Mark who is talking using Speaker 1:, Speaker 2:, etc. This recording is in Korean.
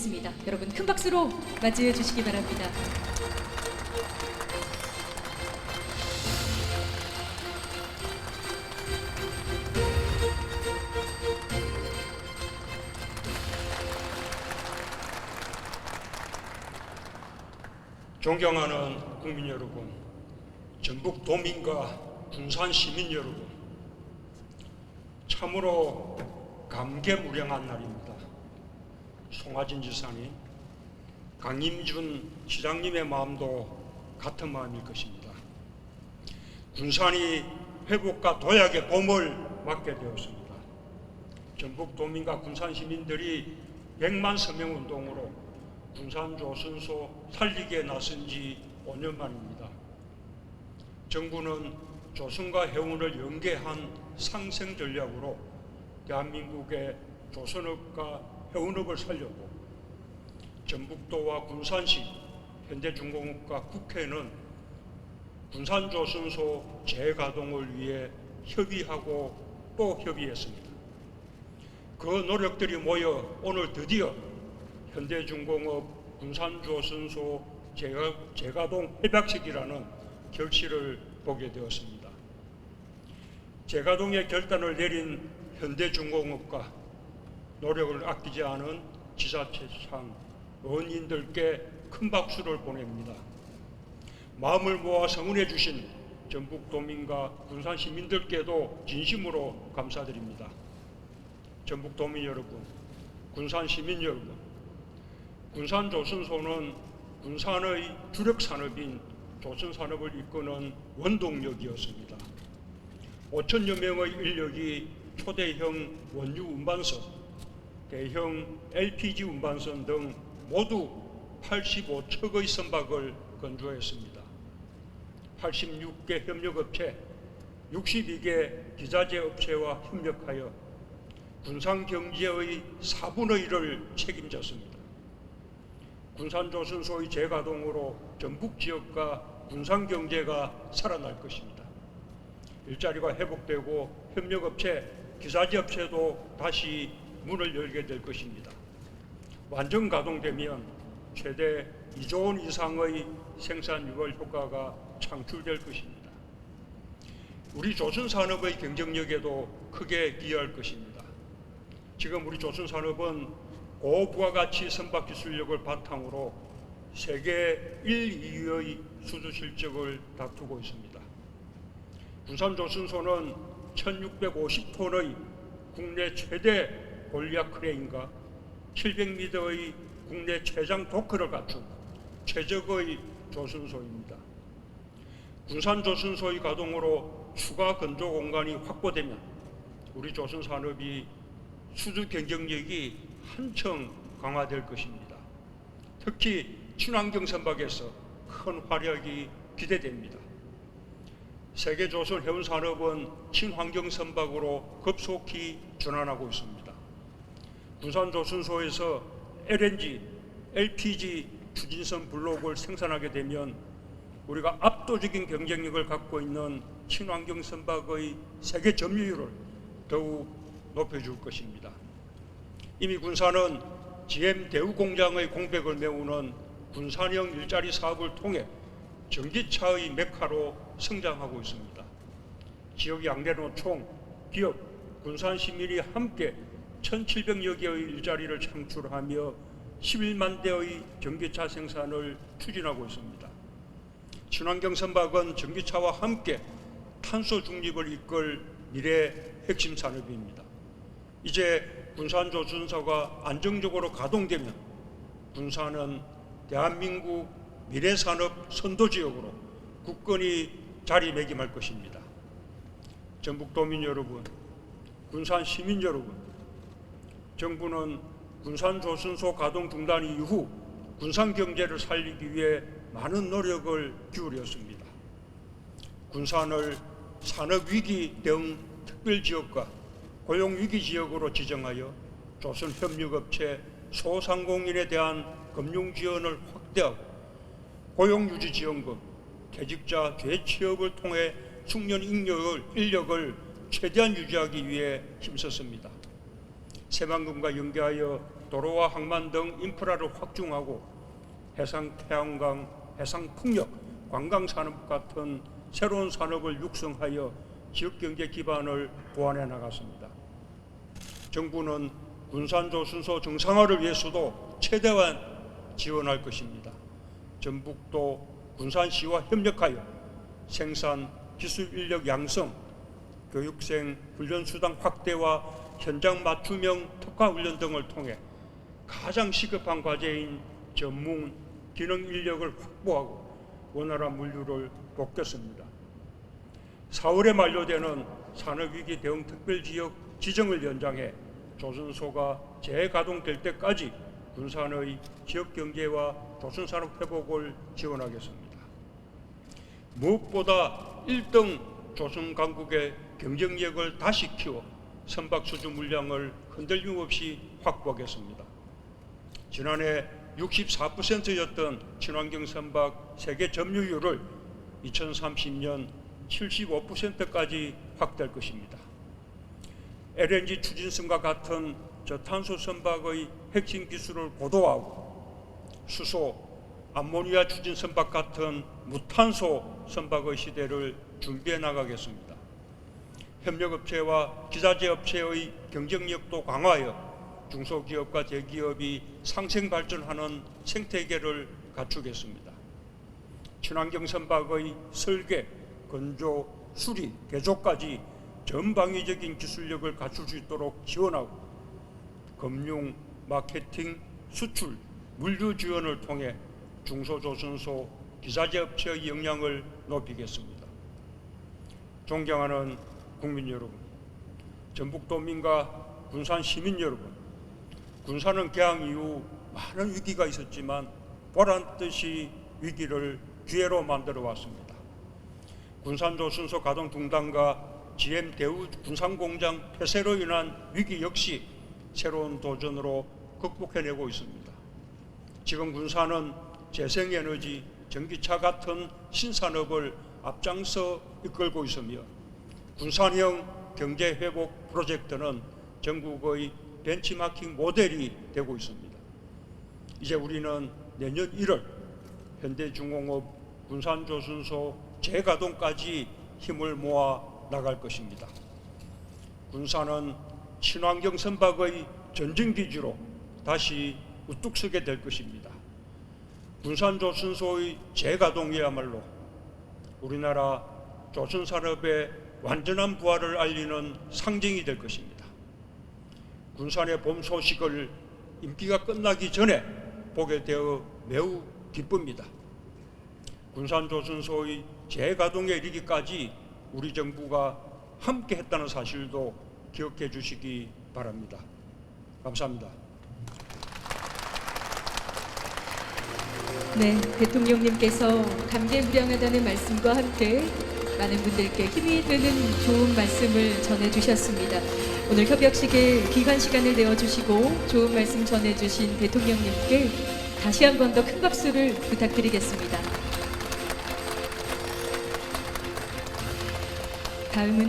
Speaker 1: 있습니다. 여러분 큰 박수로 맞이해 주시기 바랍니다.
Speaker 2: 존경하는 국민 여러분, 전북 도민과 군산 시민 여러분, 참으로 감개무량한 날입니다. 송하진 지사님, 강임준 시장님의 마음도 같은 마음일 것입니다. 군산이 회복과 도약의 봄을 맞게 되었습니다. 전북 도민과 군산 시민들이 100만 서명 운동으로 군산 조선소 살리기에 나선 지 5년 만입니다. 정부는 조선과 해운을 연계한 상생 전략으로 대한민국의 조선업과 해운업을 살렸고, 전북도와 군산시, 현대중공업과 국회는 군산조선소 재가동을 위해 협의하고 또 협의했습니다. 그 노력들이 모여 오늘 드디어 현대중공업 군산조선소 재가동 협약식이라는 결실을 보게 되었습니다. 재가동의 결단을 내린 현대중공업과 노력을 아끼지 않은 지자체장 의원님들께 큰 박수를 보냅니다. 마음을 모아 성원해 주신 전북도민과 군산 시민들께도 진심으로 감사드립니다. 전북도민 여러분, 군산 시민 여러분, 군산조선소는 군산의 주력 산업인 조선산업을 이끄는 원동력이었습니다. 5천여 명의 인력이 초대형 원유 운반선, 대형 LPG 운반선 등 모두 85척의 선박을 건조했습니다. 86개 협력업체, 62개 기자재 업체와 협력하여 군산 경제의 4분의 1을 책임졌습니다. 군산조선소의 재가동으로 전북 지역과 군산 경제가 살아날 것입니다. 일자리가 회복되고 협력업체, 기사지 업체도 다시 문을 열게 될 것입니다. 완전 가동되면 최대 2조 원 이상의 생산 유발 효과가 창출될 것입니다. 우리 조선산업의 경쟁력에도 크게 기여할 것입니다. 지금 우리 조선산업은 고부가가치 선박 기술력을 바탕으로 세계 1, 2위의 수주 실적을 다투고 있습니다. 군산조선소는 1650톤의 국내 최대 골리앗 크레인과 700m의 국내 최장 도크를 갖춘 최적의 조선소입니다. 군산조선소의 가동으로 추가 건조 공간이 확보되면 우리 조선산업이 수주 경쟁력이 한층 강화될 것입니다. 특히 친환경 선박에서 큰 활약이 기대됩니다. 세계 조선 해운 산업은 친환경 선박으로 급속히 전환하고 있습니다. 군산 조선소에서 LNG, LPG 추진선 블록을 생산하게 되면 우리가 압도적인 경쟁력을 갖고 있는 친환경 선박의 세계 점유율을 더욱 높여줄 것입니다. 이미 군산은 GM 대우 공장의 공백을 메우는 군산형 일자리 사업을 통해 전기차의 메카로 성장하고 있습니다. 지역 양대노총, 기업, 군산 시민이 함께 1,700여 개의 일자리를 창출하며 11만 대의 전기차 생산을 추진하고 있습니다. 친환경 선박은 전기차와 함께 탄소 중립을 이끌 미래 핵심 산업입니다. 이제 군산조선소가 안정적으로 가동되면 군산은 대한민국 미래산업 선도지역으로 굳건히 자리매김할 것입니다. 전북도민 여러분, 군산 시민 여러분, 정부는 군산조선소 가동 중단 이후 군산 경제를 살리기 위해 많은 노력을 기울였습니다. 군산을 산업위기 대응 특별지역과 고용위기 지역으로 지정하여 조선협력업체 소상공인에 대한 금융지원을 확대하고 고용유지지원금, 퇴직자 재취업을 통해 숙련 인력을 최대한 유지하기 위해 힘썼습니다. 새만금과 연계하여 도로와 항만 등 인프라를 확충하고 해상 태양광, 해상 풍력, 관광 산업 같은 새로운 산업을 육성하여 지역 경제 기반을 보완해 나갔습니다. 정부는 군산조 순소 정상화를 위해서도 최대한 지원할 것입니다. 전북도 군산시와 협력하여 생산, 기술 인력 양성, 교육생 훈련 수당 확대와 현장 맞춤형 특화 훈련 등을 통해 가장 시급한 과제인 전문 기능 인력을 확보하고 원활한 물류를 돕겠습니다. 4월에 만료되는 산업위기 대응 특별지역 지정을 연장해 조선소가 재가동될 때까지 군산의 지역경제와 조선산업 회복을 지원하겠습니다. 무엇보다 1등 조선 강국의 경쟁력을 다시 키워 선박 수주 물량을 흔들림 없이 확보하겠습니다. 지난해 64%였던 친환경 선박 세계 점유율을 2030년 75%까지 확대할 것입니다. LNG 추진선과 같은 저탄소 선박의 핵심 기술을 고도화하고 수소, 암모니아 추진 선박 같은 무탄소 선박의 시대를 준비해 나가겠습니다. 협력업체와 기자재 업체의 경쟁력도 강화하여 중소기업과 대기업이 상생 발전하는 생태계를 갖추겠습니다. 친환경 선박의 설계, 건조, 수리, 개조까지 전방위적인 기술력을 갖출 수 있도록 지원하고 금융, 마케팅, 수출, 물류 지원을 통해 중소조선소, 기자재 업체의 역량을 높이겠습니다. 존경하는 국민 여러분, 전북도민과 군산 시민 여러분, 군산은 개항 이후 많은 위기가 있었지만 보란듯이 위기를 기회로 만들어 왔습니다. 군산조선소 가동 중단과 GM 대우 군산공장 폐쇄로 인한 위기 역시 새로운 도전으로 극복해내고 있습니다. 지금 군산은 재생에너지, 전기차 같은 신산업을 앞장서 이끌고 있으며 군산형 경제회복 프로젝트는 전국의 벤치마킹 모델이 되고 있습니다. 이제 우리는 내년 1월 현대중공업 군산조선소 재가동까지 힘을 모아 나갈 것입니다. 군산은 친환경 선박의 전진기지로 다시 우뚝 서게 될 것입니다. 군산조선소의 재가동이야말로 우리나라 조선산업의 완전한 부활을 알리는 상징이 될 것입니다. 군산의 봄 소식을 임기가 끝나기 전에 보게 되어 매우 기쁩니다. 군산조선소의 재가동에 이르기까지 우리 정부가 함께 했다는 사실도 기억해 주시기 바랍니다. 감사합니다.
Speaker 1: 네, 대통령님께서 감개무량하다는 말씀과 함께 많은 분들께 힘이 되는 좋은 말씀을 전해주셨습니다. 오늘 협약식에 귀한 시간을 내어주시고 좋은 말씀 전해주신 대통령님께 다시 한 번 더 큰 박수를 부탁드리겠습니다. 다음은